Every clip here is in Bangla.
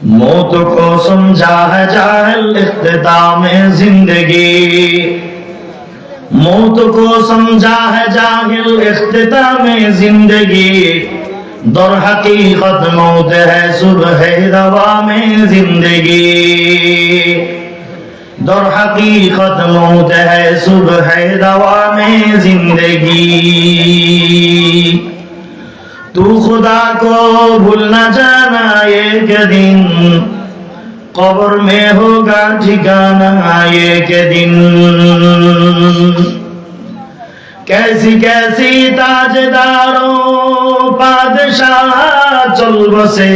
मौत को समझा है जाहिल इख्तिताम जिंदगी, मौत को समझा है जाहिल इख्तिताम जिंदगी, दर हकीकत मौत है सुबह रवा में जिंदगी, दर हकीकत मौत है सुबह रवा में जिंदगी। तू खुदा को भूल न जाना एक दिन, कब्र में होगा ठिकाना एक दिन। कैसी कैसी ताजदारों बादशाह चल बसे,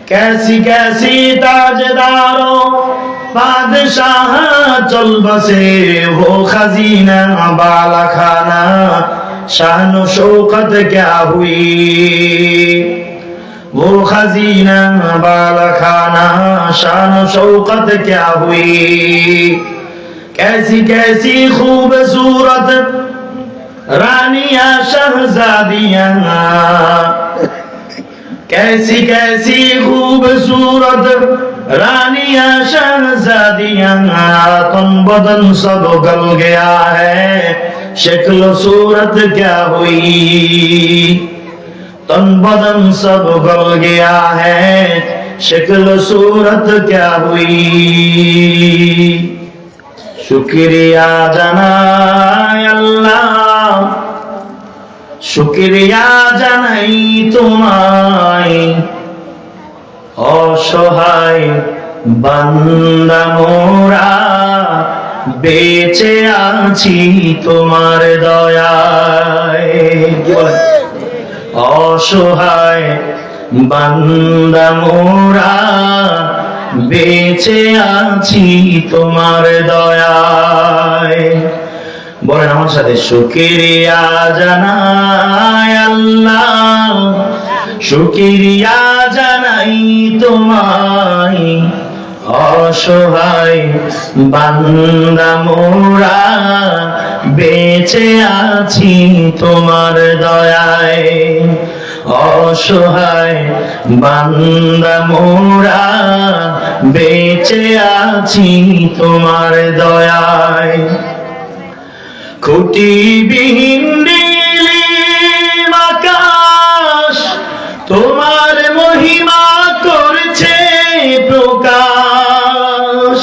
कैसी कैसी ताजदारों बादशाह चल बसे, वो खजीना बाला खाना शान शौकत क्या हुई, वो खजीना बाला खाना शान शौकत क्या हुई। कैसी कैसी खूबसूरत रानियां शहजादियां, कैसी कैसी खूबसूरत रानियां शहजादियां, तन बदन सब गल गया है शक्ल सूरत क्या हुई, तन बदन सब गल गया है शक्ल सूरत क्या हुई। शुक्रिया জানাই আল্লাহ, শুকরিয়া জানাই তোমায়, অসহায় বান্দা মোরা বেঁচে আছি তোমার দয়ায়। অসহায় বান্দা মোরা বেঁচে আছি তোমার দয়ায়। বলেন আমার সাথে, শুকরিয়া জানাই আল্লাহ, শুকরিয়া জানাই তোমায়, অসহায় বান্দা মোরা বেঁচে আছি তোমার দয়ায়। অসহায় বান্দা মোরা বেঁচে আছি তোমার দয়ায়। খুঁটিবিহীন নীলিম আকাশ তোমার মহিমা করছে প্রকাশ,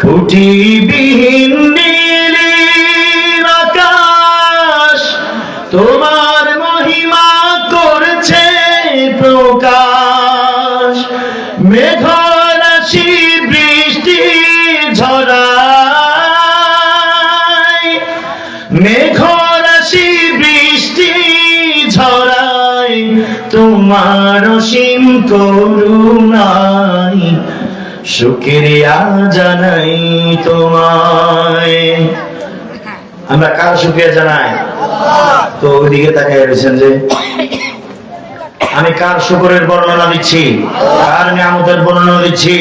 খুঁটিবিহীন নীলিম আকাশ তোমার মহিমা করছে প্রকাশ। মেঘরাশি বৃষ্টি ঝরায়, মেঘরাশি বৃষ্টি ঝরায় তোমার অসীম করুণায়। শুকরিয়া জানাই তোমায়। আমরা কার শুকরিয়া জানাই? তো ওইদিকে তাকিয়ে রয়েছেন যে আমি কার শুকরের বর্ণনা দিচ্ছি, কার নিয়ামতের বর্ণনা দিচ্ছি?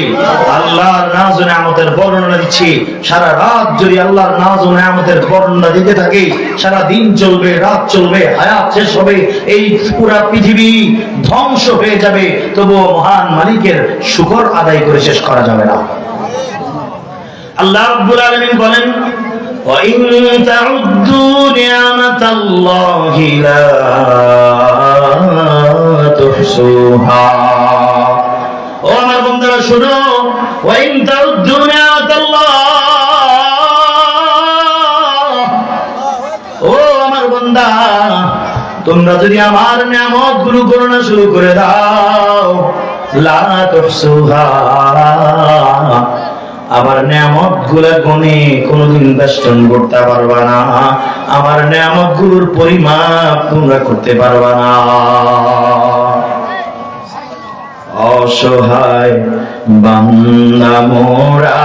আল্লাহর নাজ ও নিয়ামতের বর্ণনা দিচ্ছি। সারা রাত যদি আল্লাহর নাজ ও নিয়ামতের বর্ণনা দিতে থাকি, সারা দিন চলবে, রাত চলবে, হায়াত শেষ হবে, এই পুরা পৃথিবী ধ্বংস হয়ে যাবে, তবুও মহান মালিকের শুকর আদায় করে শেষ করা যাবে না। আল্লাহ রাব্বুল আলামিন বলেন, وَإِن تَعُدُّوا نِعْمَةَ اللَّهِ لَا تُحْصُوهَا। ও আমার বন্ধুরা শুনো, وَإِن تَعُدُّوا نِعْمَةَ اللَّهِ, ও আমার বান্দা তোমরা যদি আমার নিয়ামত গুলো গণনা শুরু করে দাও, লা তুহসুহা, আমার নিয়ামত গুলা গনে কোনদিন বেষ্টন করতে পারবা না, আমার নিয়ামত গুলোর পরিমাপ তোমরা করতে পারবা না। অসহায় বান্দা মোরা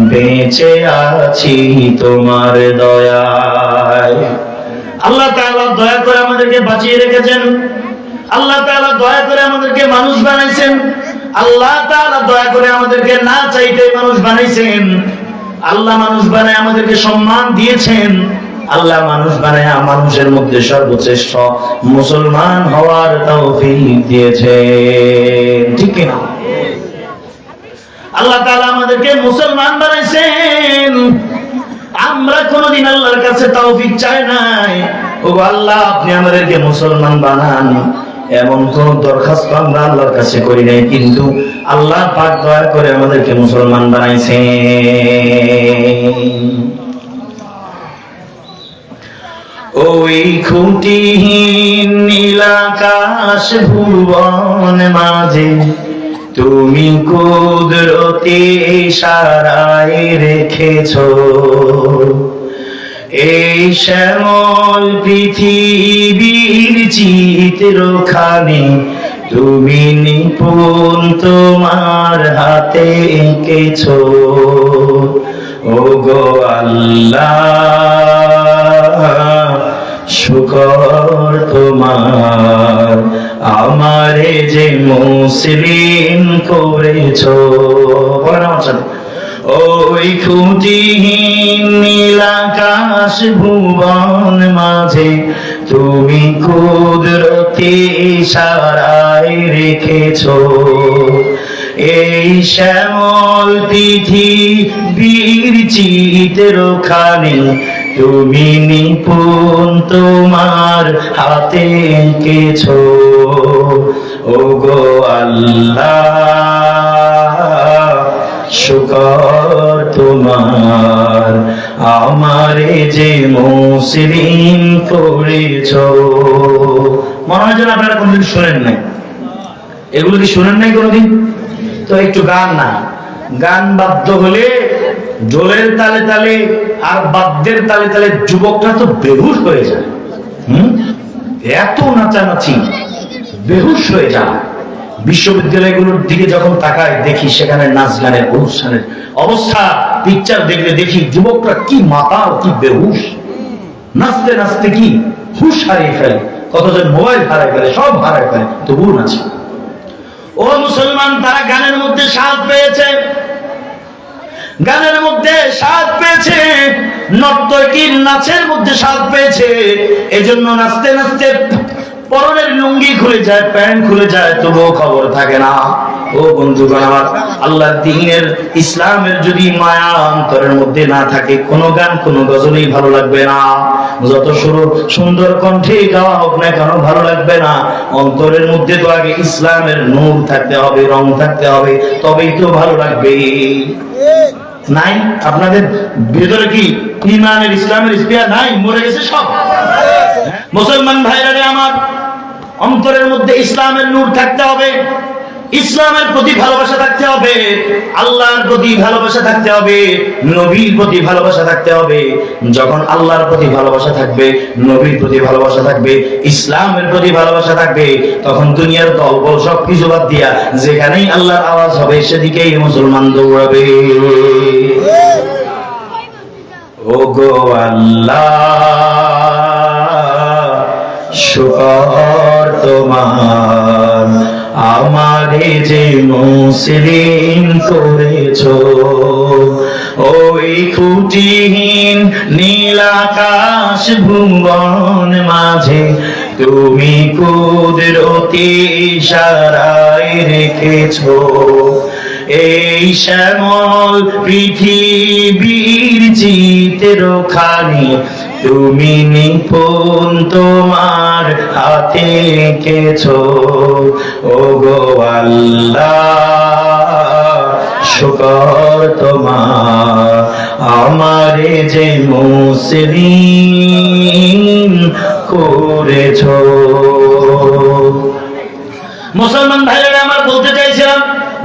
বেঁচে আছি তোমার দয়ায়। আল্লাহ তাআলা দয়া করে আমাদেরকে বাঁচিয়ে রেখেছেন, আল্লাহ তাআলা দয়া করে আমাদেরকে মানুষ বানাইছেন, আল্লাহ তাআলা দয়া করে আমাদেরকে না চাইতে মানুষ বানাইছেন, আল্লাহ মানুষ বানায় আমাদেরকে সম্মান দিয়েছেন, আল্লাহ মানুষ বানায় মানুষের মধ্যে সর্বশ্রেষ্ঠ মুসলমান হওয়ার তৌফিক দিয়েছে, ঠিক কিনা? আল্লাহ তাআলা আমাদেরকে মুসলমান বানাইছেন। আমরা কোনদিন আল্লাহর কাছে তৌফিক চাই নাই, ও আল্লাহ আপনি আমাদেরকে মুসলমান বানান, এমন কোন দরখাস্ত আমরা আল্লাহর কাছে করি নাই, কিন্তু আল্লাহ পাক দয়া করে আমাদেরকে মুসলমান বানাইছেন। ওই খুঁটিহীন নীল আকাশ ভুবন মাঝে তুমি কুদরতি ইশারায় রেখেছো, এই শ্যামল পৃথিবীর চিত্রখানি তুমি নিপুণ তোমার হাতে এঁকেছো। ও গো আল্লাহ শুকর তোমার, আমারে যে মুসলিম করেছো। বলেন আমার সাথে, ওই খুঁটিহীন নীল আকাশ ভুবন মাঝে তুমি কুদরতি ইশারায় রেখেছো, এই শ্যামল পৃথিবীর চিত্রখানি তুমি নিপুণ তোমার হাতে এঁকেছো। ও গো আল্লাহ শুকর তোমার, আমারে যে মুসলিম করেছো। মনে হয় যেন আপনারা কোনদিন শোনেন নাই, এগুলো কি শোনেন নাই কোনদিন? তো একটু গান না, গান বাদ্য হলে ঢোলের তালে তালে আর বাদ্যের তালে তালে যুবকরা তো বেহুশ হয়ে যায়। এত নাচানাচি, বেহুশ হয়ে যায়। বিশ্ববিদ্যালয়গুলোর দিকে যখন তাকায় দেখি সেখানে নাচ গানের অনুষ্ঠানের অবস্থা, পিকচার দেখলে দেখি যুবকরা কি মাতাল, কি বেহুশ, নাচতে নাচতে কি হুশ হারিয়ে ফেলে, কতজন মোবাইল হারায় ফেলে, সব হারায় ফেলে, তবুও নাচে। ও মুসলমান, তারা গানের মধ্যে স্বাদ পেয়েছে, গানের মধ্যে স্বাদ পেয়েছে, নর্তকীর নাচের মধ্যে স্বাদ পেয়েছে, এজন্য নাচতে নাচতে পরনের লুঙ্গি খুলে যায়, প্যান্ট খুলে যায়, তবুও খবর থাকে না। ও বন্ধুগণ আমার, আল্লাহর দ্বীনের ইসলামের যদি মায়া অন্তরের মধ্যে না থাকে, কোন গান কোন গজলই ভালো লাগবে না, যত সুন্দর কণ্ঠে গাওয়া হোক না কেন ভালো লাগবে না। অন্তরের মধ্যে তো আগে ইসলামের নূর থাকতে হবে, রং থাকতে হবে, তবেই তো ভালো লাগবে। নাই আপনাদের ভেতরে কি ইমানের ইসলামের স্পিয়ার নাই? মরে গেছে সব। মুসলমান ভাইরা আমার, অন্তরের মধ্যে ইসলামের নূর থাকতে হবে, ইসলামের প্রতি ভালোবাসা থাকতে হবে, আল্লাহর প্রতি ভালোবাসা থাকতে হবে, নবীর প্রতি ভালোবাসা থাকতে হবে। যখন আল্লাহর প্রতি ভালোবাসা থাকবে, নবীর প্রতি ভালোবাসা থাকবে, ইসলামের প্রতি ভালোবাসা থাকবে, তখন দুনিয়ার দলবল সবকিছু বাদ দিয়া যেখানেই আল্লাহর আওয়াজ হবে সেদিকেই মুসলমান দৌড়াবে। ও গো আল্লাহ শুকর তোমার, আমারে যে মুসলিম করেছো। ওই খুঁটিহীন নীল আকাশ ভুবন মাঝে তুমি কুদরতি ইশারায় রেখেছো, এই শ্যামল পৃথিবীর চিত্রখানি তুমি নিপুণ তোমার হাতে এঁকেছো। ও গো আল্লাহ শুকর তোমার, আমারে যে মুসলিম করেছো। মুসলমান ভাইরা আমার, বলতে চাইছিলাম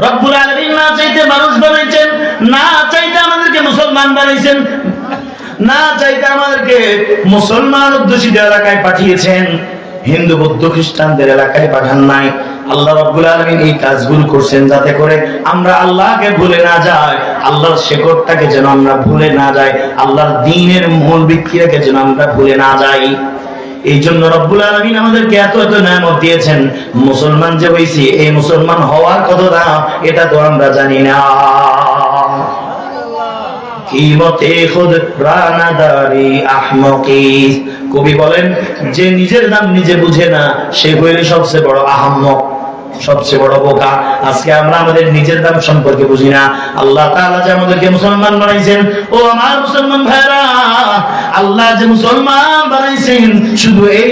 রব্বুল আলামিন না চাইতে মানুষ বানাইছেন, না চাইতে আমাদেরকে মুসলমান বানাইছেন, না চাইতে আমাদেরকে মুসলমান অধ্যুষিত এলাকায় পাঠিয়েছেন, হিন্দু বৌদ্ধ খ্রিস্টানদের এলাকায় পাঠান নাই। আল্লাহ রাব্বুল আলামিন এই কাজগুলো করছেন যাতে করে আমরা আল্লাহকে ভুলে না যাই, আল্লাহর শেকড়টাকে যেন আমরা ভুলে না যাই, আল্লাহর দ্বীনের মূল ভিত্তিটাকে যেন আমরা ভুলে না যাই। এই জন্য রব্বুল আলামিন আমাদেরকে এত এত নেয়ামত দিয়েছেন। মুসলমান যে হইছি, এই মুসলমান হওয়ার কত দাম এটা তো আমরা জানি না। কিমতে খুদ রানাদারি আহমকি। কবি বলেন যে নিজের দাম নিজে বুঝে না সে হইলে সবচেয়ে বড় আহম্মক, সবচেয়ে বড় বোকা। আজকে আমরা আমাদের নিজের দাম সম্পর্কে বুঝি না। আল্লাহ তাআলা যে আমাদেরকে মুসলমান বানাইছেন, ও আমার মুসলমান ভাইরা, আল্লাহ যে মুসলমান বানাইছেন, শুধু এই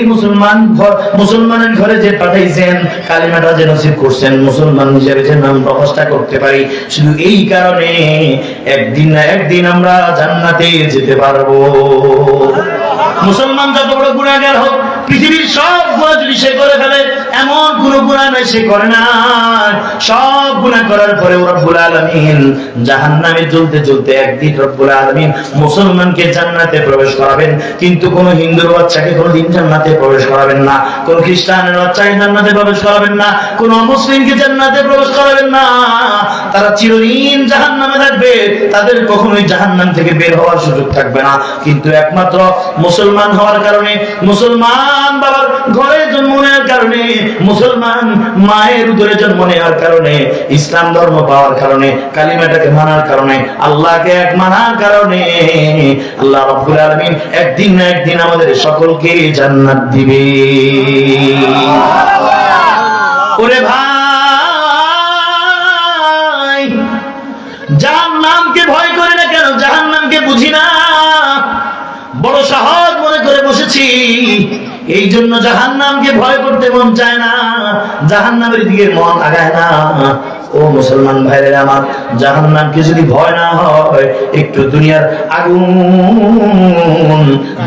মুসলমানের ঘরে যে পাঠাইছেন, কালিমাটা যে নসিব করছেন, মুসলমান হিসেবে যে নাম প্রতিষ্ঠা করতে পারি, শুধু এই কারণে একদিন না একদিন আমরা জান্নাতে যেতে পারবো। মুসলমান যত বড় গুনাহগার হোক, পৃথিবীর সব গুনাহ যদি সে করে ফেলে, এমন কোন গুনাহ নাই সে করে না, সব গুনাহ করার পরে রব্বুল আলামিন জাহান্নামে জ্বলতে জ্বলতে একদিন রব্বুল আলামিন মুসলমানকে জান্নাতে প্রবেশ করাবেন। কিন্তু কোন হিন্দুর বাচ্চাকে কোনদিন জান্নাতে প্রবেশ করাবেন না, কোন খ্রিস্টানের বাচ্চাকে জান্নাতে প্রবেশ করাবেন না, কোন মুসলিমকে জান্নাতে প্রবেশ করাবেন না। তারা চিরদিন জাহান্নামে থাকবে, তাদের কখনোই জাহান্নাম থেকে বের হওয়ার সুযোগ থাকবে না। কিন্তু একমাত্র মুসলমান হওয়ার কারণে, মুসলমান বাবার ঘরে জন্ম নেওয়ার কারণে, মুসলমান মায়ের উদরে জন্ম নেওয়ার কারণে, ইসলাম ধর্ম পাওয়ার কারণে, কালিমাটাকে মানার কারণে, আল্লাহকে এক মানার কারণে আল্লাহ রাব্বুল আলামিন একদিন না একদিন আমাদের সকলকে জান্নাত দিবে। ওরে ভাই, জাহান্নামকে ভয় করে না কেন? জাহান্নামকে বুঝি না, বড় সহজ মনে করে বসেছি, এই জন্য জাহান্নামকে ভয় করতে মন চায় না, জাহান্নামের দিকে মন আগায় না। ও মুসলমান ভাইরা আমার, জাহান্নামকে যদি ভয় না হয়, একটু দুনিয়ার আগুন,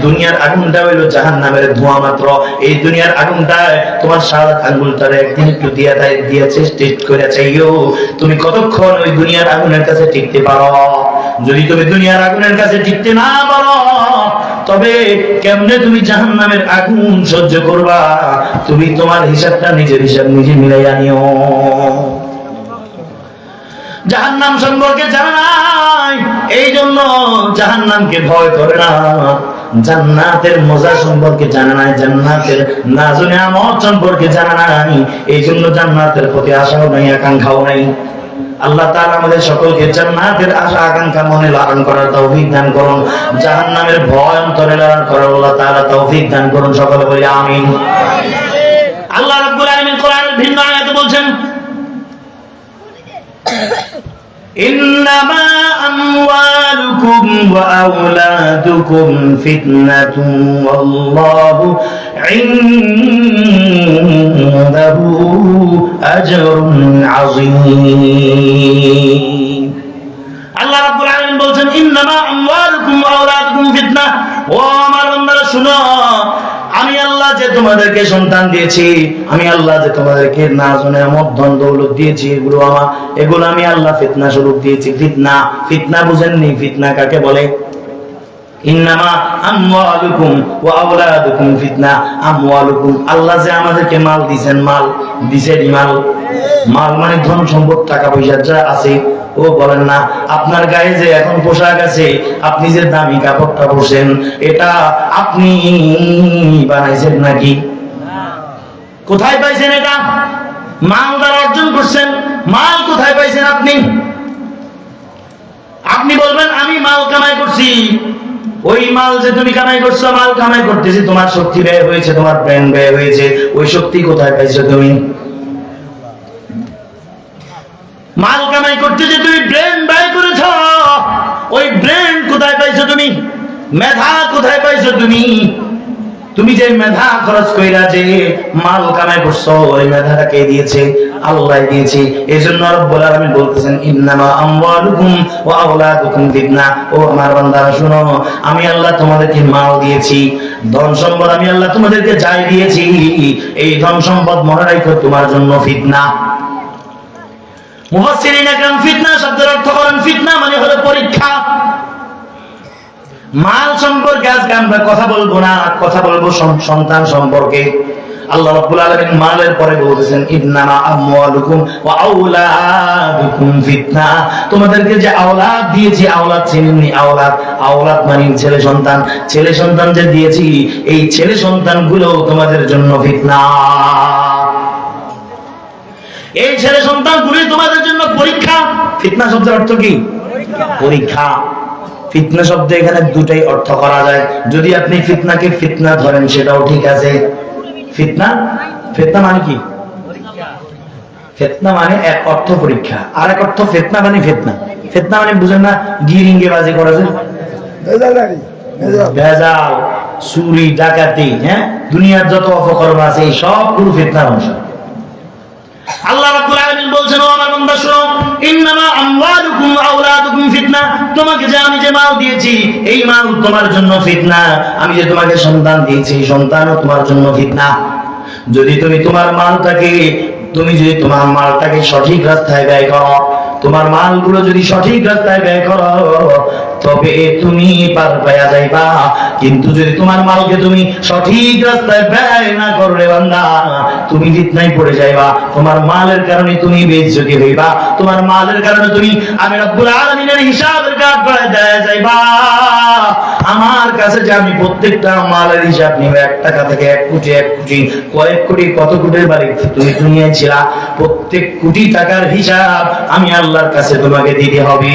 দুনিয়ার আগুনটা হইলো জাহান্নামের ধোঁয়া মাত্র। এই দুনিয়ার আগুনটায় তোমার সারা আঙ্গুলটারে একদিন একটু দিয়া টেস্ট করে চাইও তুমি কতক্ষণ ওই দুনিয়ার আগুনের কাছে টিকতে পারো। যদি তুমি দুনিয়ার আগুনের কাছে টিকতে না পারো, তবে কেমনে তুমি জাহান্নামের আগুন সহ্য করবা? তুমি তোমার হিসাবটা নিজের হিসাব নিজে মিলাইয়া নিও। জাহান্নাম সম্পর্কে জানা নাই, এই জন্য জাহান্নামকে ভয় করে না। জান্নাতের মজা সম্পর্কে জানা নাই, জান্নাতের নাজ নেয়ামত সম্পর্কে জানা নাই, এই জন্য জান্নাতের প্রতি আশাও নাই, আকাঙ্ক্ষাও নাই। আল্লাহ তাআলা আমাদের সকলকে জান্নাতের আশা আকাঙ্ক্ষা মনে লালন করার তৌফিক দান করুন, জাহান্নামের ভয় অন্তরে লালন করার আল্লাহ তাআলা তৌফিক দান করুন। সকলে বলি আমিন। আল্লাহ রাব্বুল আলামিন কোরআনের ভিন্ন আয়াতে বলছেন, ইন্নামা আমওয়ালুকুম ওয়া আওলাদুকুম ফিতনাতুন ওয়াল্লাহু ইনদাহু আজরুন আযীম। আল্লাহ রাব্বুল আলামিন বলছেন, ইন্নামা আমওয়ালুকুম ওয়া আওলাদুকুম ফিতনা। ও আমার বান্দারা শুনো, আমি আল্লাহ যে তোমাদেরকে সন্তান দিয়েছি, আমি আল্লাহ যে তোমাদেরকে নাজ নেয়ামত ধন দৌলত দিয়েছি, এগুলো আমি আল্লাহ ফিতনা স্বরূপ দিয়েছি। ফিতনা বুঝেননি? ফিতনা কাকে বলে? ইন্নামা আমওয়ালুকুম ওয়া আওলাদুকুম ফিতনা। আমওয়ালুকুম, আল্লাহ যে আমাদেরকে মাল দিবেন, মাল দিছেন, মাল মানে ধন সম্পদ, টাকা পয়সা যা আছে। ও বলেন না, আপনার গায়ে যে এখন পোশাক আছে, আপনি যে দামি কাপড়টা পরছেন, এটা আপনি বানাইছেন নাকি? কোথায় পাইছেন? এটা মাল দ্বারা অর্জন করছেন। মাল কোথায় পাইছেন আপনি? আপনি বলবেন আমি মাল কামাই করছি। ওই মাল যে তুমি কামাই করছো, মাল কামাই করতেছি, তোমার শক্তি ব্যয় হয়েছে, তোমার ব্রেন ব্যয় হয়েছে, ওই শক্তি কোথায় পাইছো তুমি? মাল কামাই করতে যে তুমি ব্রেন ব্যয় করেছ, ওই ব্রেন কোথায় পাইছো তুমি? মেধা কোথায় পাইছো তুমি? তুমি যে মেধা খরচ কইরা যে মাল কামাই করছো, ওই মেধাটা কে দিয়েছে? আল্লাহ দিয়েছে। এজন্য রব্বুল আলামিন বলতেছেন, ইন্নামা আমওয়ালুকুম ওয়া আওলাদুকুম ফিতনা। ও আমার বান্দারা শুনো, আমি আল্লাহ তোমাদেরকে মাল দিয়েছি, ধন সম্পদ আমি আল্লাহ তোমাদেরকে যাই দিয়েছি, এই ধন সম্পদ মনে রাখো তোমার জন্য ফিতনা। মুফাসসিরিন একরাম ফিতনা শব্দের অর্থ করেন, ফিতনা মানে হলো পরীক্ষা। মাল সম্পর্কে আজকে আমরা কথা বলবো না, কথা বলবো সন্তান সম্পর্কে। আল্লাহ রাব্বুল আলামিন মালের পরে বলতেছেন, ইন্নামা আমওয়ালুকুম ওয়া আওলাদুকুম ফিতনা। তোমাদেরকে যে আওলাদ দিয়েছি, আওলাদ চিনেননি? আওলাদ মানে ছেলে সন্তান। ছেলে সন্তান যে দিয়েছি, এই ছেলে সন্তানগুলো তোমাদের জন্য ফিতনা। এই ছেলে সন্তানগুলি তোমাদের জন্য পরীক্ষা। ফিতনা শব্দের অর্থ কি? পরীক্ষা। ফিতনা শব্দ এখানে দুটাই অর্থ করা যায়। যদি আপনি ফিতনাকে ফিতনা ধরেন সেটাও ঠিক আছে। ফিতনা, ফিতনা মানে কি? ফিতনা মানে এক অর্থ পরীক্ষা, আর এক অর্থ ফিতনা মানে ফিতনা। ফিতনা মানে বুঝেন না, গিরিঙ্গে বাজি করা যায়, ভেজাল, চুরি, ডাকাতি, হ্যাঁ, দুনিয়ার যত অপকর্ম আছে এই সবগুলো ফিতনার অংশ। আল্লাহ রাব্বুল আলামিন বলছেন, ও আমার বান্দা শোনো, ইন্নামা আমওয়ালুকুম ওয়া আওলাদুকুম ফিতনা। তোমাকে যে আমি যে মাল দিয়েছি এই মাল তোমার জন্য ফিতনা। আমি যে তোমাকে সন্তান দিয়েছি সন্তানও তোমার জন্য ফিতনা। যদি তুমি তোমার মালটাকে সঠিক রাস্তায় ব্যয় করো, তোমার মালগুলো যদি সঠিক রাস্তায় ব্যয় করো তবে তুমি পার পায়া যাইবা। কিন্তু যদি তোমার মালকে তুমি সঠিক রাস্তায় ব্যয় না করলে বান্দা, তুমি ফিতনায় পড়ে যাইবা। তোমার মালের কারণে তুমি বেইজ্জতি হইবা, তোমার মালের কারণে তুমি আমি রব্বুল আলামিনের হিসাবের কাঠ গড়ায় দেয়া যাইবা। আমার কাছে যে আমি প্রত্যেকটা মালের হিসাব নিব, 1 টাকা থেকে 1 কোটি, 1 কোটি, কয়েক কোটি, কত কোটির বাড়ি তুমি দুনিয়ায় ছিলা, প্রত্যেক কোটি টাকার হিসাব আমি আল্লাহর কাছে তোমাকে দিতে হবে।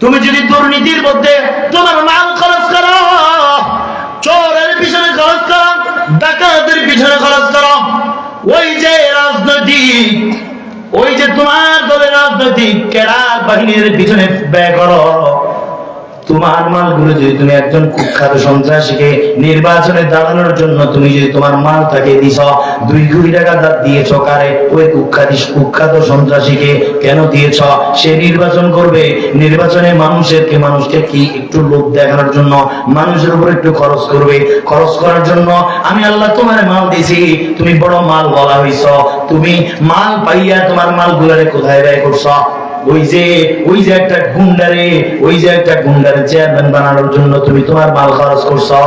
তুমি যদি দুর্নীতির মধ্যে তোমার মাল খরচ করো, চোরের পিছনে খরচ করো, ডাকাতের পিছনে খরচ করো, ওই যে রাজনৈতিক, ওই যে তোমার দলের রাজনৈতিক ক্যাডার বাহিনীর পিছনে ব্যয় করো, তোমার মালগুলো যদি তুমি একজন কুখ্যাত সন্ত্রাসীকে নির্বাচনে দাঁড়ানোর জন্য তুমি যদি তোমার মালটাকে দিছ, 2 কোটি টাকা দিয়েছ কারে? ওই কুখ্যাত সন্ত্রাসীকে। কেন দিয়েছ? সে নির্বাচন করবে, নির্বাচনে মানুষকে কি একটু লোভ দেখানোর জন্য মানুষের উপর একটু খরচ করবে, খরচ করার জন্য আমি আল্লাহ তোমার মাল দিয়েছি। তুমি বড় মাল বলা হইছ, তুমি মাল পাইয়া তোমার মালগুলারে কোথায় ব্যয় করছ? ওই যে একটা গুন্ডারে চেয়ারম্যান বানানোর জন্য তুমি তোমার মাল খরচ করছো।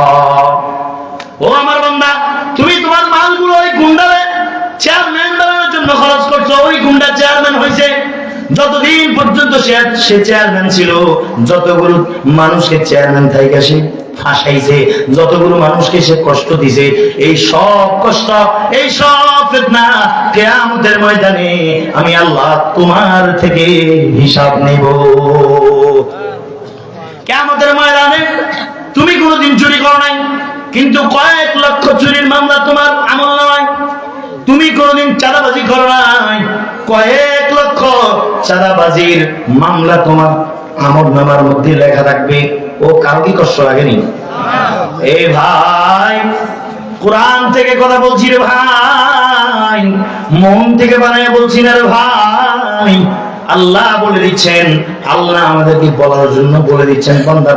ও আমার বান্দা, তুমি তোমার মালগুলো ওই গুন্ডারে চেয়ারম্যান বানানোর জন্য খরচ করছো। ওই গুন্ডা চেয়ারম্যান হয়েছে, যতদিন পর্যন্ত সে চেয়ারম্যান ছিল, যতগুলো মানুষকে চেয়ারম্যান থেকে সে ফাঁসাইছে, যতগুলো মানুষকে সে কষ্ট দিছে, এই সব কষ্ট, এই সব ফিতনা কিয়ামতের ময়দানে আমি আল্লাহ তোমার থেকে হিসাব নেব। কিয়ামতের ময়দানে তুমি কোনোদিন চুরি করো নাই, কিন্তু কয়েক লক্ষ চুরির মামলা তোমার আমলনামায়। তুমি কোনোদিন চাঁদাবাজি করো নাই, কয়েক লক্ষ চাঁদাবাজির মামলা তোমার আমলনামার মধ্যে লেখা থাকবে। ও কারো কি কষ্ট লাগেনি? এই ভাই, কোরআন থেকে কথা বলছি রে ভাই, মন থেকে বানায় বলছি না রে ভাই। আল্লাহ বলে দিচ্ছেন, আল্লাহ আমাদেরকে বলার জন্য বলে দিচ্ছেন, বান্দা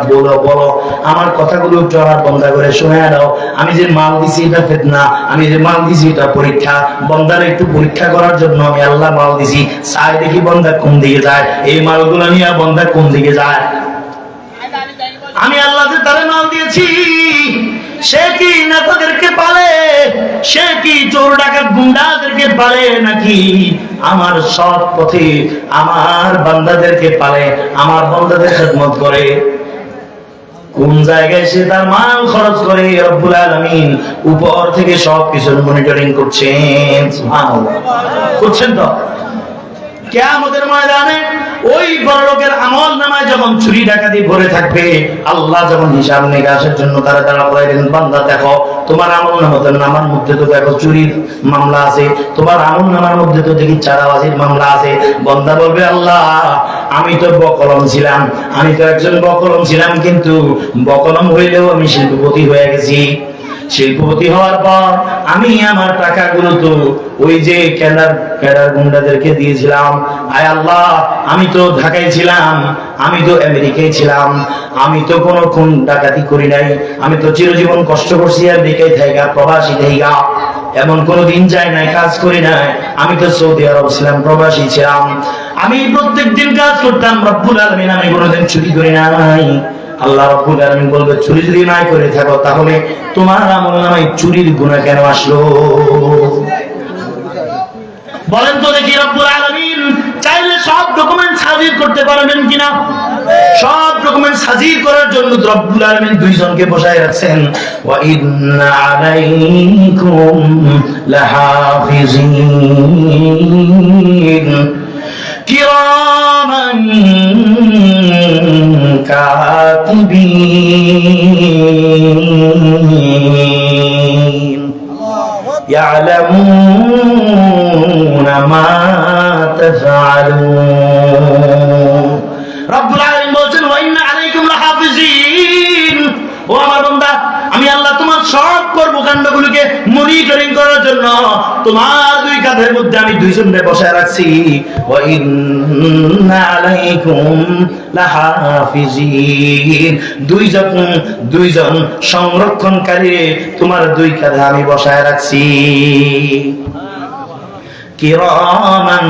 বলো আমার কথাগুলো একটু আমার বান্দা করে শুনে দাও। আমি যে মাল দিছি এটা ফিতনা, আমি যে মাল দিছি এটা পরীক্ষা। বান্দার একটু পরীক্ষা করার জন্য আমি আল্লাহ মাল দিছি, চাই দেখি বান্দা কোন দিকে যায়, এই মালগুলো নিয়ে বান্দা কোন দিকে যায়। আমি আল্লাহ যে তারে মাল দিয়েছি, সে কি নেতাদেরকে পালে, সে কি চোর ডাকাত গুন্ডাদেরকে পালে, নাকি আমার সৎ পথে আমার বান্দাদেরকে পালে, আমার বান্দাদের খেদমত করে? কোন জায়গায় সে তার মাল খরচ করে রব্বুল আলামিন উপর থেকে সবকিছু মনিটরিং করছেন। সুবহানাল্লাহ, করছেন তো? কিয়ামতের ময়দানে ওই বড় লোকের আমল নামায় যখন চুরি ডাকাতি ভরে থাকবে, আল্লাহ যখন হিসাব নিকাশের জন্য তারা বলেন, বান্দা দেখো তোমার আমল নামার মধ্যে তো দেখো চুরির মামলা আছে, তোমার আমল নামার মধ্যে তো দেখি চাঁদাবাজির মামলা আছে। বান্দা বলবে, আল্লাহ আমি তো বকলম ছিলাম, আমি তো একজন বকলম ছিলাম, কিন্তু বকলম হইলেও আমি শিল্পপতি হয়ে গেছি। শিল্পপতি হওয়ার পর আমি আমার টাকাগুলো তো ওই যে ক্যাডার গুন্ডাদেরকে দিয়েছিলাম। আয় আল্লাহ, আমি তো ঢাকায় ছিলাম, আমি তো আমেরিকায় ছিলাম, আমি তো কোনো খুন ডাকাতি করি নাই, আমি তো চিরজীবন কষ্ট করছি আমেরিকায় থাইগা, প্রবাসী থাইগা, এমন কোনো দিন যায় নাই কাজ করি নাই। আমি তো সৌদি আরব ছিলাম, প্রবাসী ছিলাম, আমি প্রত্যেক দিন কাজ করতাম। রব্বুল আলামিন আমি কোনোদিন চুরি করি নাই। আল্লাহ রাব্বুল আলামিন বলবে, চুরি যদি না করে থাকো তাহলে তোমার আমলনামায় চুরির গুনাহ কেন আসলো? বলেন তো দেখি, রব্বুল আলামিন চাইলে সব ডকুমেন্টস হাজির করতে পারবেন কিনা? সব ডকুমেন্টস হাজির করার জন্য রব্বুল আলামিন 2 জনকে বসায় রাখছেন। ওয়া ইন্না আলাইকুম লাহাফিজিন কিরামান কাতিবিন ইয়ালামুনা মা তাফআলুন। রব্বুল আলামিন বলেন ওয়া ইন্না আলাইকুম লাহাফিজিন। ও আমার বান্দা, আমি আল্লাহ তোমার সব কর্মকাণ্ডগুলোকে মনিটরিং করার জন্য তোমার দুই কাঁধের মধ্যে আমি দুইজনকে বসায় রাখছি। ওয়া ইন্না আলাইকুম লাহাফিজিন। দুইজন সংরক্ষণকারী তোমার দুই কাঁধে আমি বসায় রাখছি। কিরামান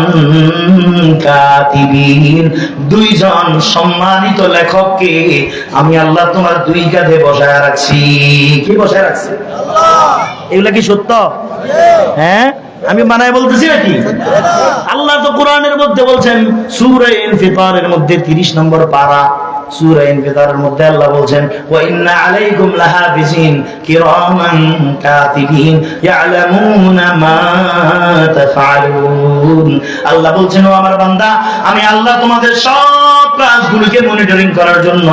কাতিবিন, দুইজন সম্মানিত লেখককে আমি আল্লাহ তোমার দুই কাঁধে বসায় রাখছি। কি বসায় রাখছি? আল্লাহ। এগুলা কি সত্য? হ্যাঁ, আমি মানায় বলতেছি নাকি? আল্লাহ তো কোরআনের মধ্যে বলছেন, সূরা ইনফিতারের মধ্যে 30 নম্বর পারা, সূরা ইনফিতারের মধ্যে আল্লাহ বলছেন ওয়া ইন্না আলাইকুম লাহাফিজিন কিরামান কাতিবিন ইয়ালামুনা মা তাফআলুন। আল্লাহ বলছেন ও আমার বান্দা, আমি আল্লাহ তোমাদের সব কাজগুলোকে মনিটরিং করার জন্য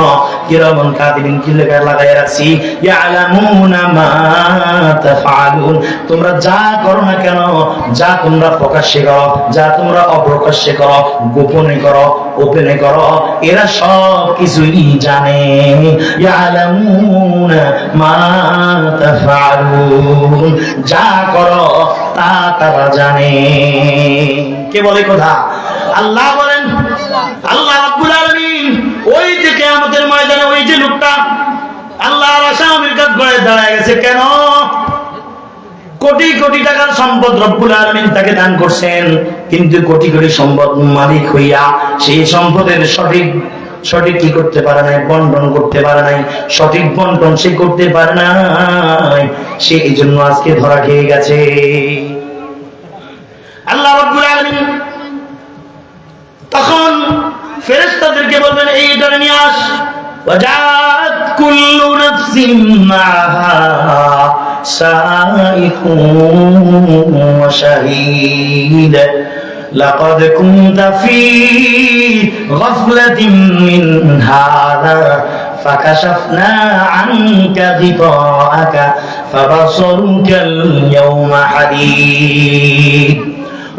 কিরামান কাতিবিন কি লেখা লাগায় রাখছি। ইয়ালামুনা মা তাফআলুন, তোমরা যা করো না কেন, যা তোমরা প্রকাশ্যে করো, যা তোমরা অপ্রকাশ্যে করো, গোপনে করো, ওপেনে করো, এরা সব কিছুই জানে। ইয়ালামুনা মা তাফআলুন, যা করো তা তারা জানে। কে বলে কথা? আল্লাহ বলেন। আল্লাহ রাব্বুল আলামিন ওই যে কিয়ামতের ময়দানে ওই যে লোকটা আল্লাহর আসামির কাছে গড়ে দাঁড়ায় গেছে, কেন? কোটি কোটি টাকার সম্পদ রব্বুল আলামিন তাকে দান করছেন, কিন্তু কোটি কোটি সম্পদ মালিক হইয়া সেই সম্পদের সঠিক কি করতে পারে নাই, বন্টন করতে পারে নাই, সঠিক বন্টন সে করতে পারে নাই, সে এই জন্য আজকে ধরা খেয়ে গেছে। আল্লাহ রাব্বুল আলামিন তখন ফেরেশতাদেরকে বলবেন এইটা নিয়ে আস। ওয়াজাত কুল্লু নাফসিন মাহা সাইকুন ওয়া শাহীদ লাকাদ কুনতা ফি গাফলাতিন মিন হাযা ফাকাশাফনা আনকা গিতাআকা ফাবাসারুকাল ইয়াওমা হাদীদ।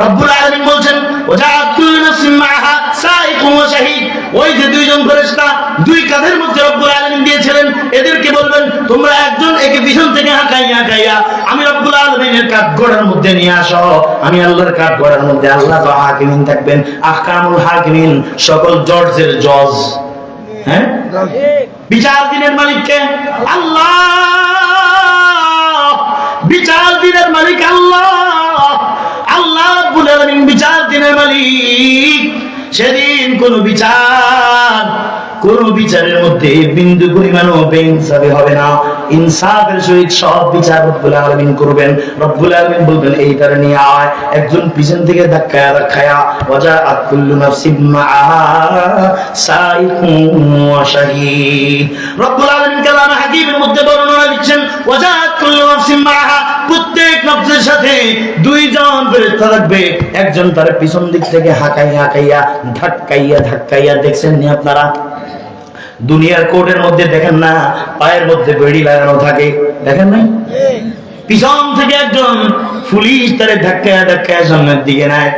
রব্বুল আলামিন বলছেন ওয়াজাত কুল্লু নাফসিন মাহা সাইকুন ওয়া শাহীদ, ওই যে দুইজন ফেরেশতা দুই কাঁধের মধ্যে রব্বুল আলামিন দিয়েছিলেন, এদেরকে বলবেন তোমরা একজন একে পিছন থেকে হাঁকাইয়া আমি রব্বুল আলামিনের কাঠগড়ার মধ্যে নিয়ে আসো। আমি আল্লাহর কাঠগড়ার মধ্যে আল্লাহ তো হাকিমিন থাকবেন, আহকামুল হাকিমিন, সকল জজের জজ। হ্যাঁ, বিচার দিনের মালিককে আল্লাহ, বিচার দিনের মালিক আল্লাহ। আল্লাহ রাব্বুল আলামিন বিচার দিনের মালিক। সেদিন কোন বিচারের মধ্যে বিন্দু পরিমাণও বেইনসাফি হবে না, ইনসাফের সহিত সব বিচার রব্বুল আলামিন করবেন। রব্বুল আলামিন বলবেন এইটার নিয়ে আয়। একজন পিছন থেকে ধাক্কায়া ওয়াজাআত কুল্লু নাফসিন মাআহা সাইকুন ওয়া শাহীদ। রব্বুল আলামিন কালামে হাকিমের মধ্যে বর্ণনা দিচ্ছেন ওয়াজাআত কুল্লু নাফসিন মাআহা, প্রত্যেক নফসের সাথে দুইজন ফেরেশতা থাকবে, একজন তার পিছন দিক থেকে হাঁকাইয়া ধাক্কাইয়া। দেখছেন নি আপনারা দুনিয়ার কোর্টের মধ্যে দেখেন না পায়ের মধ্যে বেড়ি লাগানো থাকে, দেখেন নাই? পিছন থেকে একজন পুলিশ তারে ধাক্কাইয়া সামনের দিকে নেয়।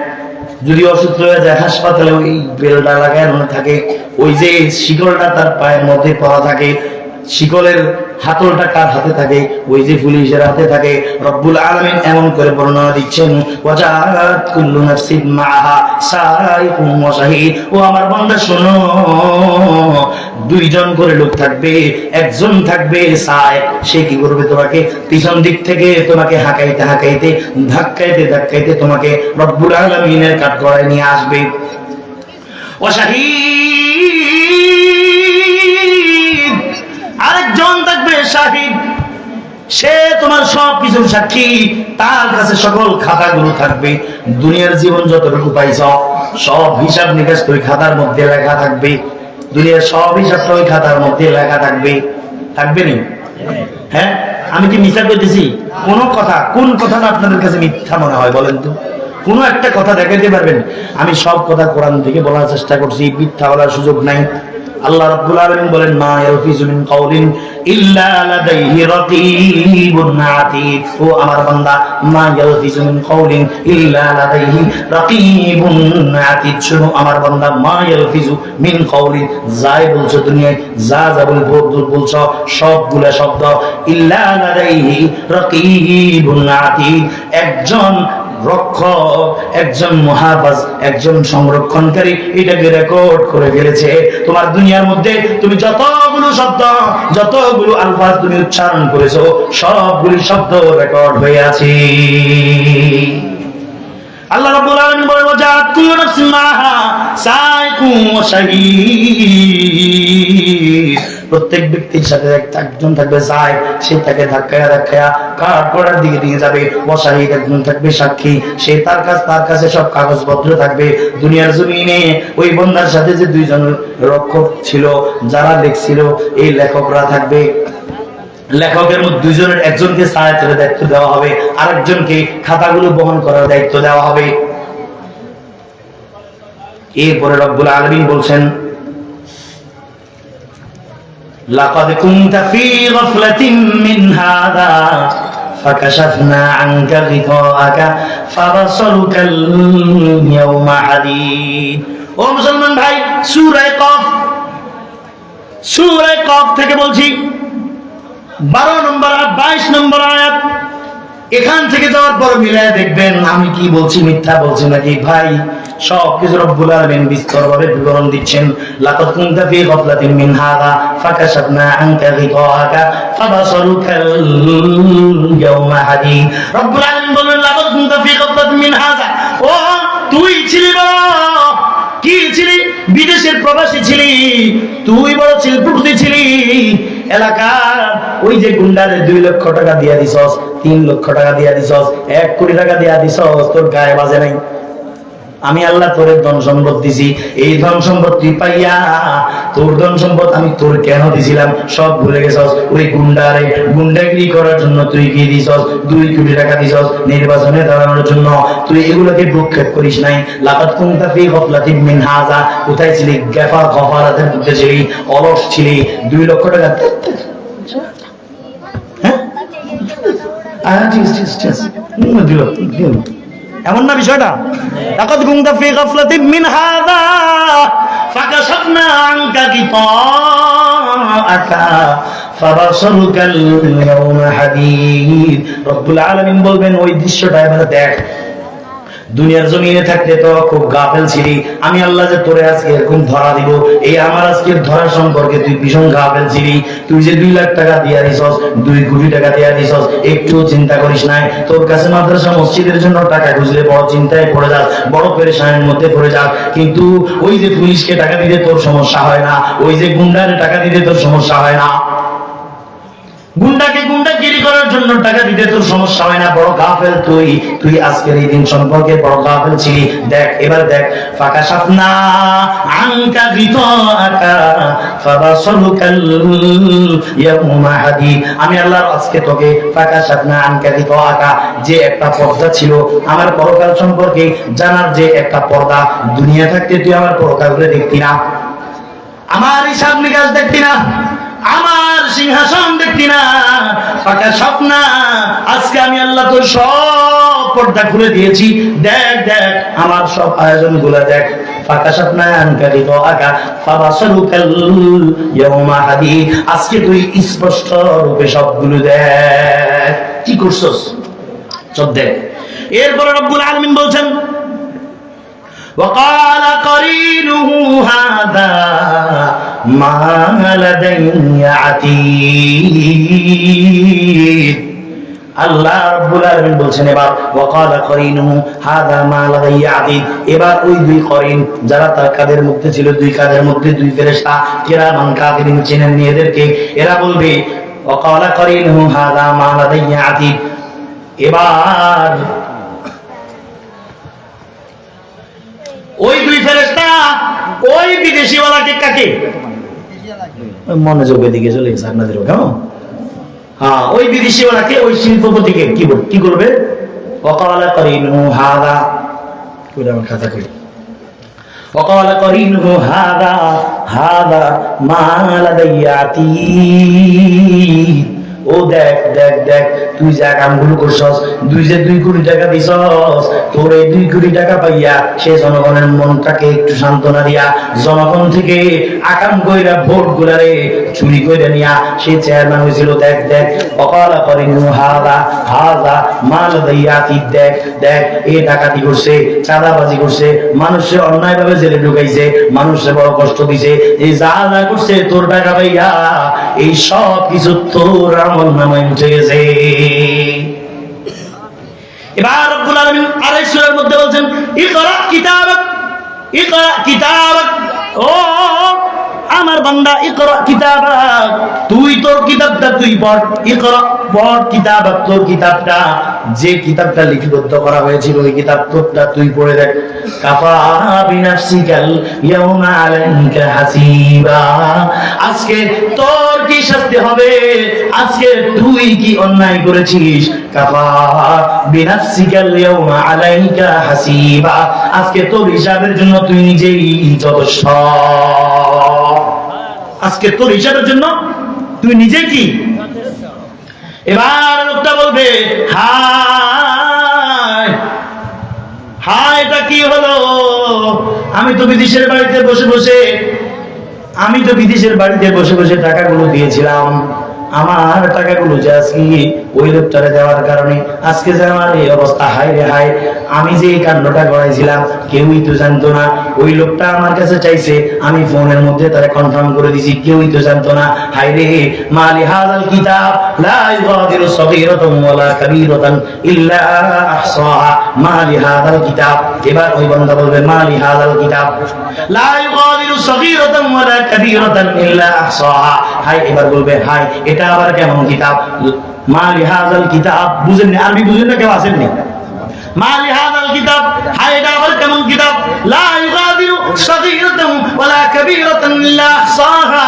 যদি অসুস্থ হয়ে যায় হাসপাতালে ওই বেলটা লাগানো থাকে, ওই যে শিকলটা তার পায়ের মধ্যে পড়া থাকে, শিকলের হাতলটা কার হাতে থাকে? ওই যে পুলিশের হাতে থাকে। রব্বুল আলামিন এমন করে বর্ণনা দিচ্ছেন ওয়াজাআত কুল্লু নাফসিন মাআহা সাইকুন ওয়া শাহীদ। ও আমার বান্দা শোনো, দুইজন করে লোক থাকবে, একজন থাকবে সাইক, সে কি করবে? তোমাকে পিছন দিক থেকে তোমাকে হাঁকাইতে ধাক্কাইতে তোমাকে রব্বুল আলামিনের কাঠগড়ায় নিয়ে আসবে। ওয়া শাহীদ, আরেকজন থাকবে শাহিদ, সে তোমার সব কিছুর সাক্ষী, তার কাছে সকল খাতাগুলো থাকবে। দুনিয়ার জীবন যতটুকু পাইছ সব হিসাব নিকাশ ওই খাতার মধ্যে লেখা থাকবে। দুনিয়ার সব হিসাবটা ওই খাতার মধ্যে লেখা থাকবে নি? হ্যাঁ, আমি কি মিথ্যা কইতেছি? কোন কথাটা আপনাদের কাছে মিথ্যা মনে হয় বলেন তো? কোনো একটা কথা দেখাইতে পারবেন? আমি সব কথা কোরআন থেকে বলার চেষ্টা করছি, মিথ্যা বলার সুযোগ নাই। আল্লাহ রাব্বুল আলামিন বলেন মা ইয়ালফিজু মিন কাউলিন ইল্লা লাদাইহি রাকীবুন আতীদ। ও আমার বান্দা, মা ইয়ালফিজু মিন কাউলিন ইল্লা লাদাইহি রাকীবুন আতীদ। শোনো আমার বান্দা, মা ইয়ালফিজু মিন কাউলিন, যাই বলছো দুনিয়ায়, যা যা বলছো সবগুলা শব্দ, ইল্লা লাদাইহি রাকীবুন আতীদ, একজন রক্ষক, একজন মুহাফাজ, একজন সংরক্ষণকারী এটাকে রেকর্ড করে ফেলেছে। তোমার দুনিয়ার মধ্যে তুমি যতগুলো শব্দ, যতগুলো আলফাজ তুমি উচ্চারণ করেছো, সবগুলি শব্দ রেকর্ড হয়ে আছে। আল্লাহ রাব্বুল আলামিন বলেন ওয়াজাআত কুল্লু নাফসিন মাহা সাইকুম ওয়া শাহীদ। প্রত্যেক ব্যক্তির সাথে একজন থাকবে সাইক, সে তাকে ধাক্কায়া কাঠ করার দিকে নিয়ে যাবে। ওয়াশাহিদ, একজন থাকবে সাক্ষী, সে তার কাছে সব কাগজপত্র থাকবে। দুনিয়ার জমিনে ওই বন্দার সাথে যে দুইজন রক্ষক ছিল, যারা লিখছিল, এই লেখকরা থাকবে। লেখকের মধ্যে দুইজনের একজনকে সায়াতের দায়িত্ব দেওয়া হবে, আরেকজনকে খাতাগুলো বহন করার দায়িত্ব দেওয়া হবে। এরপরে রব্বুল আলামিন বলছেন লাকাদ কুনতা ফী গাফলাতিন মিন হাযা ফাকাশাফনা আনকা গিতাআকা ফাবাসারুকাল ইয়াওমা হাদীদ। ও মুসলমান ভাই, সূরা কফ থেকে বলছি, 12 নম্বর আর 22 নম্বর আয়াত। এখান থেকে যাওয়ার পর মিলায় দেখবেন আমি কি বলছি, মিথ্যা বলছি নাকি। ভাই সব কিছু রব্বুল আলামিন বিস্তরভাবে বিবরণ দিচ্ছেন। লাকাদ কুনতা ফী গাফলাতিন মিন হাযা ফাকাশাফনা আনকা গিতাআকা ফাবাসারুকাল ইয়াওমা হাদীদ। রব্বুল আলামিন বলেন লাকাদ কুনতা ফী গাফলাতিন মিন হাযা, ও তুই ছিলি বড়, কি ছিলি? বিদেশের প্রবাসী ছিলি, তুই বড় শিল্পপতি ছিলি। এলাকার ওই যে গুন্ডাদের 2 লক্ষ টাকা দিয়া দিছস, 3 লক্ষ টাকা দিয়া দিছস, 1 কোটি টাকা দিয়া দিছস, তোর গায়ে বাজে নাই। আমি আল্লাহ তোর ধন সম্পদ দিছি, এই ধন সম্পদ তুই পাইয়া তোর ধন সম্পদ আমি তোর কেন দিছিলাম সব ভুলে গেছস। ওই গুন্ডাগিরি করার জন্য তুই কি দিছস? 2 কোটি টাকা দিছস নির্বাচনে দাঁড়ানোর জন্য। তুই এগুলোকে ভ্রুক্ষেপ করিস নাই। লাকাদ কুনতা ফী গাফলাতিন মিন হাযা, কোথায় ছিলি? গফারাতের মধ্যে ছিলি, অলস ছিলি। 2 লক্ষ টাকা, হ্যাঁ ঠিক এমন না বিষয়টা। লাকাদ কুনতা ফী গাফলাতিন মিন হাযা ফাকাশাফনা আনকা গিতাআকা ফাবাসারুকাল ইয়াওমা হাদীদ। রব্বুল আলামিন বলবেন ওই দৃশ্যটা এবারে দেখ। দুনিয়ার জমিনে থাকতে তো খুব গাফেল ছিলি, আমি আল্লাহ যে তোরে আজকে এরকম ধরা দিব, এই আমার আজকের ধরা সম্পর্কে তুই ভীষণ গাফেল ছিলি। তুই যে 2 লাখ টাকা দিয়া দিছস, 2 কোটি টাকা দিয়া দিছস, একটু চিন্তা করিস নাই। তোর কাছে মাদ্রাসা মসজিদের জন্য টাকা খুঁজলে বড় চিন্তায় পড়ে যাস, বড় পেরেশানির মধ্যে পড়ে যাস। কিন্তু ওই যে পুলিশকে টাকা দিতে তোর সমস্যা হয় না, ওই যে গুন্ডারে টাকা দিতে তোর সমস্যা হয় না, গুন্ডাকে গুন্ডাগিরি করার জন্য টাকা দিতে তোর সমস্যা হয় না। বড় গাফেল তুই আজকের এই দিন সম্পর্কে বড় গাফেল ছিলি। দেখ এবার দেখ, ফাকাশাফনা আনকা গিতাআকা ফাবাসারুকাল ইয়াওমা হাদীদ। আমি আল্লাহ আজকে তোকে ফাকাশাফনা আনকা গিতাআকা, যে একটা পর্দা ছিল আমার পরকাল সম্পর্কে জানার, যে একটা পর্দা, দুনিয়া থাকতে তুই আমার পরকালকে দেখতি না, আমার হিসাব নিকাশ দেখতি না, আমার সিংহাসন দেখতি না। ফাকাশাফনা, আজকে আমি আল্লাহ তোর সব পর্দা খুলে দিয়েছি। দেখ দেখ আমার সব আয়োজন গুলা দেখ। ফাকাশাফনা আনকা গিতাআকা ফাবাসারুকাল ইয়াওমা হাদীদ, আজকে তুই স্পষ্ট রূপে সবগুলো দেখ। কি করছস সব দেখ। এরপরে রব্বুল আলামিন বলছেন وقال قرينه هذا ما لدي عتيد। আল্লাহ রাব্বুল আলামিন বলছেন এবার ওয়াকালা করিনুহু হাযা মা লাদাই আতীদ। এবার ওই 2 করিন যারা তার কাদের মধ্যে ছিল, 2 কাদের মধ্যে 2 ফেরেশতা, কিরামান কাতিবিন, চিনেন এদেরকে, এরা বলবে ওয়াকালা করিনুহু হাযা মা লাদাই আতীদ। এবার ওই 2 ফেরেশতা ওই বিদেশিওয়ালাকে, কাকে? মনোযোগের দিকে চলে গেছে আপনাদেরও, কেমন? হ্যাঁ, ওই বিদেশিওয়ালাকে, ওই শিল্পপতিকে কি করবে? ওয়াকালা করিনুহু হাযা, কইরা আমার খাতা কই, ওয়াকালা করিনুহু হাযা হাদা মা লাদাইয়া আতীদ। ও দেখ দেখ দেখ, তুই যা কামগুলো করছস, তুই যে 2 কোটি টাকা দিছস, তোর এই 2 কোটি টাকা পাইয়া সে জনগণের মনটাকে একটু সান্ত্বনা দিয়া জনগণ থেকে আকাম কইরা ভোট গুলারে চুরি কইরা নিয়া সে চেয়ারম্যান হয়েছিল। দেখ দেখ, অকালা করিনু হাদা হাদা মাল দাইয়াতি। দেখ দেখ, এ ডাকাতি করছে, চাঁদাবাজি করছে, মানুষের অন্যায় ভাবে জেলে ঢুকাইছে, মানুষের বড় কষ্ট দিছে, এই যা যা করছে তোর টাকা পাইয়া এই সব কিছু তোর আমল নামায় উঠে গেছে। এবার রব্বুল আলামিন আরেক সূরার মধ্যে বলছেন, ইকরা কিতাবাক, ইকরা কিতাবাক। ও আমার বান্দা, ইকরা কিতাবাক, তুই তোর কিতাবটা তুই পড়। ইকরা, পড় কিতাবাক, তোর কিতাবটা, যে কিতাবটা লিপিবদ্ধ করা হয়েছিল ওই কিতাবটা তুই পড়ে দেখ। কাফা বিনাফসিকাল ইয়াউমা আলাইকা হাসিবা। আজকে তোর কি শাস্তি হবে, আজকে তুই কি অন্যায় করেছিস। কাফা বিনাফসিকাল ইয়াউমা আলাইকা হাসিবা, আজকে তোর হিসাবের জন্য তুই নিজেই যথেষ্ট। আজকে তোর হিসাবের জন্য তুই নিজে কি। এবার লোকটা বলবে, হায় হায়, এটা কি হলো, আমি তো বিদেশের বাড়িতে বসে বসে টাকাগুলো দিয়েছিলাম, আমার টাকাগুলো যে আজকে ওই লোকটারে দেওয়ার কারণে আজকে যে আমার এই অবস্থা। হায় রে হায়, আমি যে এই কাণ্ডটা করাইছিলাম কেউই তো জানতো না। ওই লোকটা আমার কাছে চাইছে, আমি ফোনের মধ্যে তারা কনফার্ম করে দিছি, কেউই তো জানতো না। হায় রে, মালি হাযাল কিতাব লা ইউগাদিরু সগীরাতান ওয়ালা কাবীরাতান ইল্লা আহসাহা, মালি হাযাল কিতাব। এবার ওই বান্দা বলবে, মালি হাযাল কিতাব লা ইউগাদিরু সগীরাতান ওয়ালা কাবীরাতান ইল্লা আহসাহা। হায়, এবার বলবে, হায় এটা আবার কেমন কিতাব। মালি হাযাল কিতাব, বুঝেননি, আরবি বুঝেন না, কেউ আসেননি। মালি হাযাল কিতাব, হায় এটা আবার কেমন কিতাব। লা ইউগাদিরু সগীরাতান ওয়ালা কাবীরাতান ইল্লা আহসাহা।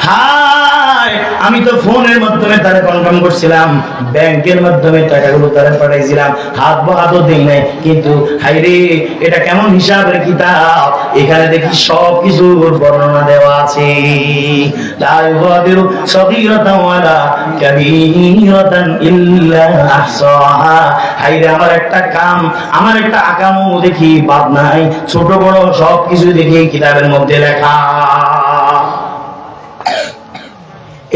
হায়, আমি তো ফোনের মাধ্যমে তারে কনফার্ম করছিলাম, ব্যাংকের মাধ্যমে টাকাগুলো তারে পাঠাইছিলাম, হাতও দেই নাই, কিন্তু হায় রে এটা কেমন হিসাবের কিতাব। এখানে দেখি সব কিছুর বর্ণনা দেওয়া আছে। লা ইউগাদিরু সগীরাতান ওয়ালা কাবীরাতান ইল্লা আহসাহা। হায় রে, আমার একটা কাম, আমার একটা আকামও দেখি বাদ নাই, ছোট বড় সব কিছু দেখি কিতাবের মধ্যে লেখা।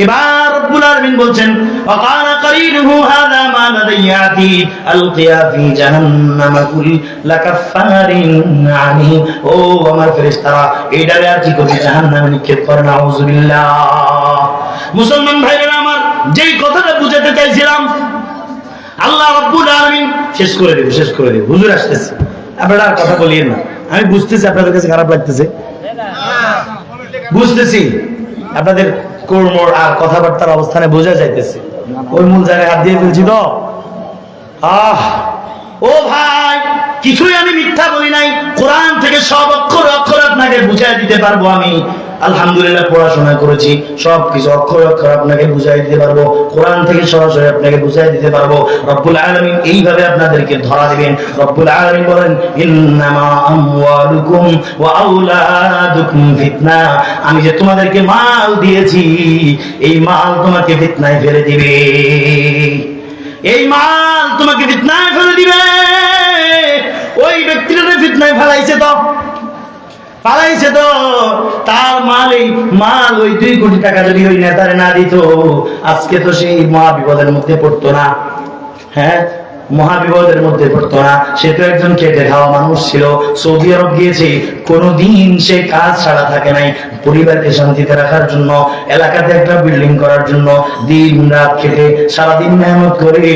এবার রব্বুল আলামিন বলছেন, ওয়াকানা কারিনুহু হাযা মা লাদাইয়া আতীদ আলকিয়া ফি জাহান্নাম কুল্লা কাফফারিন আনিম। ও আমার ফেরেশতারা, এইটারে আর কি করবে, জাহান্নামে নিক্ষেপ করে। নাউযুবিল্লাহ। মুসলমান ভাইরা আমার, যেই কথাটা বুঝাতে চাইছিলাম আল্লাহ রাব্বুল আলামিন শেষ করে দেব। হুজুর আসতেছে, আপনারা আর কথা বলিয়েন না। আমি বুঝতেছি আপনাদের কাছে খারাপ লাগতেছে, বুঝতেছি আপনাদের কর্মর আর কথাবার্তার অবস্থানে বোঝা যাইতেছে। ওই মূল জায়গায় হাত দিয়ে ফেলছি তো। ও ভাই, কিছুই আমি মিথ্যা বলি নাই। কোরআন থেকে সব অক্ষর অক্ষর আপনাকে বুঝাই দিতে পারবো। আমি আলহামদুলিল্লাহ পড়াশোনা করেছি, সবকিছু অক্ষর অক্ষর আপনাকে বুঝাই দিতে পারবো। কোরআন থেকে সরাসরি আপনাকে বুঝাই দিতে পারবো। রব্বুল আলামিন এইভাবে আপনাদেরকে ধরা দিবেন। রব্বুল আলামিন বলেন, ইন্নামা আমওয়ালুকুম ওয়া আওলাদুকুম ফিতনা। আমি যে তোমাদেরকে মাল দিয়েছি, এই মাল তোমাকে ফিতনায় ফেলে দিবে। এই মাল তোমাকে ফিতনায় ফেলে দিবে। ওই ব্যক্তিটাকে ফিতনায় ফেলাইছে তো তার মাল ওই 2 কোটি টাকা যদি ওই নেতারে না দিত, আজকে তো সেই মহাবিপদের মধ্যে পড়তো না। হ্যাঁ, মহাবিপদের মধ্যে পড়তো না। সে তো একজন খেটে খাওয়া মানুষ ছিল, সৌদি আরব গিয়েছে, কোনোদিন সে কাজ ছাড়া থাকে নাই। পরিবারকে শান্তিতে রাখার জন্য, এলাকাতে একটা বিল্ডিং করার জন্য দিন রাত খেটে সারাদিন মেহনত করে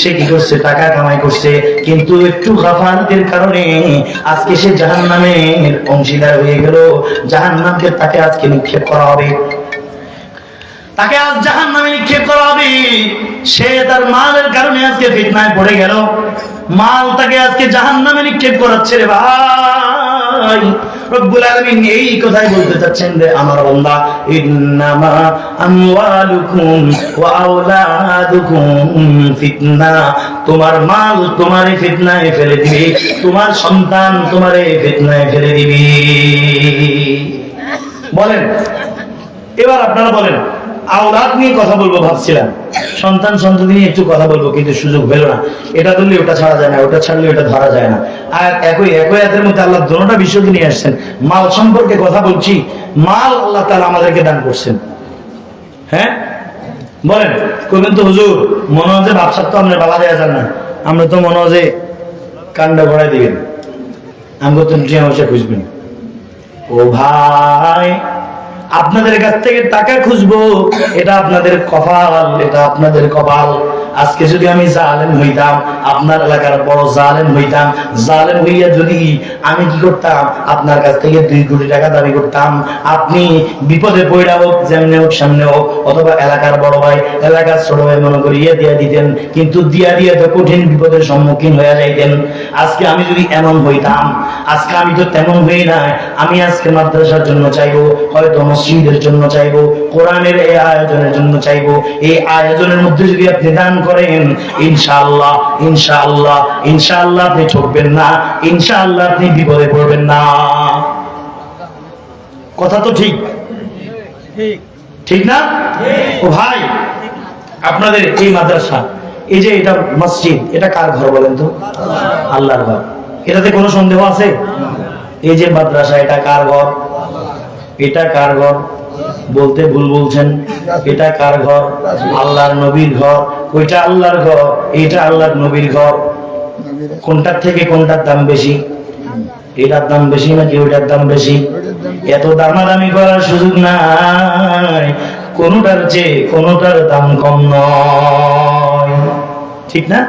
সে কি করছে, টাকা কামাই করছে। কিন্তু একটু গাফালতির কারণে আজকে সে জাহান্নামের অংশীদার হয়ে গেল। জাহান্নামকে তাকে আজকে নিক্ষেপ করা হবে, তাকে আজ জাহান্নামে নিক্ষেপ করা হবে। সে তার মালের কারণে আজকে ফিতনায় পড়ে গেল, মাল তাকে আজকে জাহান্নামে নিক্ষেপ করাচ্ছে রে ভাই। রব্বুল আলামিন এই কথাই বলতে চাচ্ছেন রে আমার বান্দা, ইন্নামা আমওয়ালুকুম ওয়া আওলাদুকুম ফিতনা। তোমার মাল তোমারে ফিতনায় ফেলে দিবে, তোমার সন্তান তোমারে ফিতনায় ফেলে দিবে। বলেন এবার আপনারা বলেন, আওলাদ নিয়ে কথা বলবো ভাবছিলাম, সন্তান সন্ততি নিয়ে একটু কথা বলবো, কিন্তু সুযোগ হলো না। এটা ধরলে ওটা ছাড়া যায় না, ওটা ছাড়লে ওটা ধরা যায় না। আর একই আয়াতের মধ্যে আল্লাহ দোনোটা বিষয় নিয়ে আসছেন। মাল সম্পর্কে কথা বলছি, মাল আল্লাহ তাআলা আমাদেরকে দান করছেন। হ্যাঁ বলেন, কইবেন তো হুজুর মনে হয় যে ব্যবসার তো আপনার বাবা দেওয়া যান না, আমরা তো মনে হয় যে কান্ডা ভরাই দিবেন, আমাকে তো টিয়া পয়সা খুঁজবেন। ও ভাই, আপনাদের কাছ থেকে টাকা খুঁজবো, এটা আপনাদের কপাল, এটা আপনাদের কপাল। আজকে যদি আমি জালেম হইতাম, আপনার এলাকার বড় জালেম হইতাম, জালেম হইয়া যদি আমি কি করতাম, আপনার কাছ থেকে 2 কোটি টাকা দাবি করতাম, আপনি বিপদে পড়া হোক, যেমনে হোক সামনে হোক, অথবা এলাকার বড় ভাই, এলাকার ছোট ভাই মনে করি দিয়া দিতেন, কিন্তু দিয়া তো কঠিন বিপদের সম্মুখীন হয়ে যাইতেন। আজকে আমি যদি এমন হইতাম, আজকে আমি তো তেমন হই না, আমি আজকে মাদ্রাসার জন্য চাইবো, হয়তো মসজিদের জন্য চাইবো, কোরআনের এই আয়োজনের জন্য চাইবো। এই আয়োজনের মধ্যে যদি আপনি দান করেন, ইনশাআল্লাহ ইনশাআল্লাহ ইনশাআল্লাহ আপনি ঠকবেন না, ইনশাআল্লাহ আপনি বিপদে পড়বেন না। কথা তো ঠিক ঠিক না? ও ভাই, আপনাদের এই মাদ্রাসা, এই যে এটা মসজিদ, এটা কার ঘর বলেন তো? আল্লাহর ঘর। এটাতে কোনো সন্দেহ আছে? এই যে মাদ্রাসা, এটা কার ঘর? এটা কার ঘর? বলতে ভুল বলছেন। এটা কার ঘর? আল্লাহর নবীর ঘর। ওইটা আল্লাহর ঘর, এটা আল্লাহর নবীর ঘর। কোনটার থেকে কোনটার দাম বেশি? এটার দাম বেশি নাকি ওইটার দাম বেশি? এত দামাদামি করার সুযোগ নাই, কোনটার চেয়ে কোনটার দাম কম নয়, ঠিক না?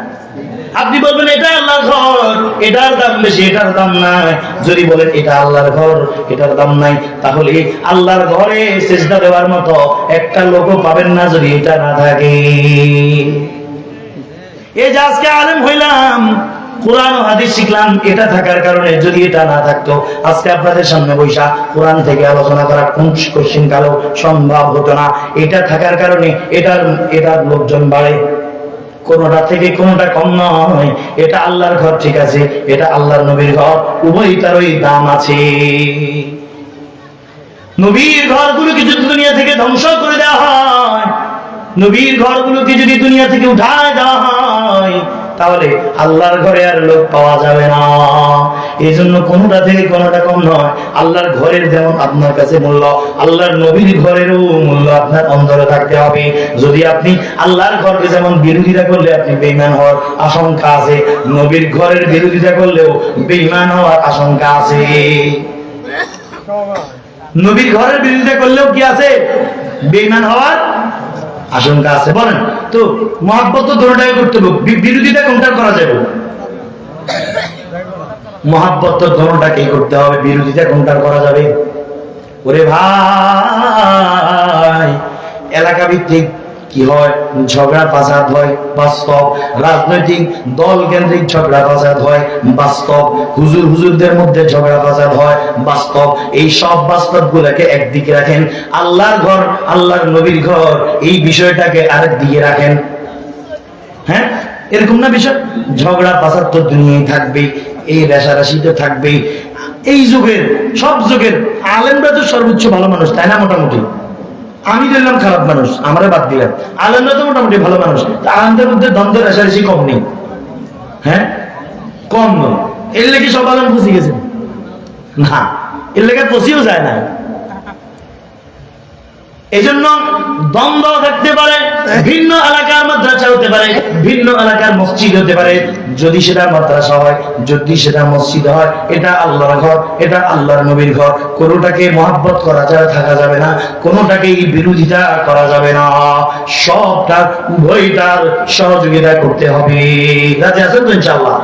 আপনি বলবেন এটা আল্লাহর ঘর, এটার দাম বেশি, এটার দাম নাই। যদি বলেন এটা আল্লাহর ঘর, এটার দাম নাই, তাহলে আল্লাহর ঘরে সিজদা দেওয়ার মতো একটা লোকও পাবেন না যদি এটা না থাকে। এই যে আজকে আলেম হইলাম, কোরআন ও হাদিস শিখলাম, এটা থাকার কারণে যদি এটা না থাকতো, আজকে আপনাদের সামনে বৈশা কোরআন থেকে আলোচনা করা কোশ্চিন কালো সম্ভব হতো না। এটা থাকার কারণে এটার লোকজন বাড়ে, কোনটা থেকে কোনটা কম নয়। এটা আল্লাহর ঘর, ঠিক আছে, এটা আল্লাহর নবীর ঘর, উভয়টারই দাম আছে। নবীর ঘরগুলোকে যদি দুনিয়া থেকে ধ্বংস করে দেওয়া হয়, নবীর ঘরগুলোকে যদি দুনিয়া থেকে উঠায় দেওয়া হয়, তাহলে আল্লাহর ঘরে আর লোক পাওয়া যাবে না। এই জন্য কোনটা থেকে কোনটা কম নয়। আল্লাহর ঘরের যেমন আপনার কাছে মূল্য, আল্লাহর নবীর ঘরেরও মূল্য আপনার অন্তরে থাকতে হবে। যদি আপনি আল্লাহর ঘরকে যেমন বিরোধিতা করলে আপনি বেঈমান হওয়ার আশঙ্কা আছে, নবীর ঘরের বিরোধিতা করলেও বেঈমান হওয়ার আশঙ্কা আছে। নবীর ঘরের বিরোধিতা করলেও কি আছে? বেঈমান হওয়ার আশঙ্কা আছে। বলেন তো, মহব্বত তো দুটোটাই করতে হবে, বিরোধিতা কোনটা করা যাবে? মহব্বত তো দুটোটাকেই করতে হবে, বিরোধিতা কোনটা করা যাবে? ওরে ভাই, এলাকা ভিত্তিক কি হয়? ঝগড়া ফাসাদ হয়, বাস্তব। রাজনৈতিক দল কেন্দ্রিক ঝগড়া ফাসাদ হয়, বাস্তব। হুজুরদের মধ্যে ঝগড়া ফাসাদ হয়, বাস্তব। এই সব বাস্তব গুলাকে একদিকে রাখেন, আল্লাহর ঘর, আল্লাহর নবীর ঘর, এই বিষয়টাকে আরেক দিকে রাখেন। হ্যাঁ, এরকম না বিষয়? ঝগড়া ফাসাদ তো দুনিয়ায় থাকবে, এই রেশারেশি তো থাকবেই। এই যুগের, সব যুগের আলেমরা তো সর্বোচ্চ ভালো মানুষ, তাই না? মোটামুটি আমি দেখলাম খারাপ মানুষ, আমরা বাদ দিলাম, আলেমরা তো মোটামুটি ভালো মানুষ। আলেমদের মধ্যে দ্বন্দ্ব রেশারেশি কম নেই। হ্যাঁ, কম নয়। এর লেগে সব আলেম ফুসি গেছে না, এর লেগে পচিও যায় না। এই জন্য দ্বন্দ্ব থাকতে পারে, ভিন্ন এলাকার মাদ্রাসা হতে পারে, ভিন্ন এলাকার মসজিদ হতে পারে। যদি সেটা মাদ্রাসা হয়, যদি সেটা মসজিদ হয়, এটা আল্লাহর ঘর, এটা আল্লাহর নবীর ঘর। কোনোটাকে মহব্বত করা যাবে, থাকা যাবে না, কোনোটাকেই বিরোধিতা করা যাবে না। সবটার, উভয়টার সহযোগিতা করতে হবে। রাজি আছেন তো ইনশাআল্লাহ?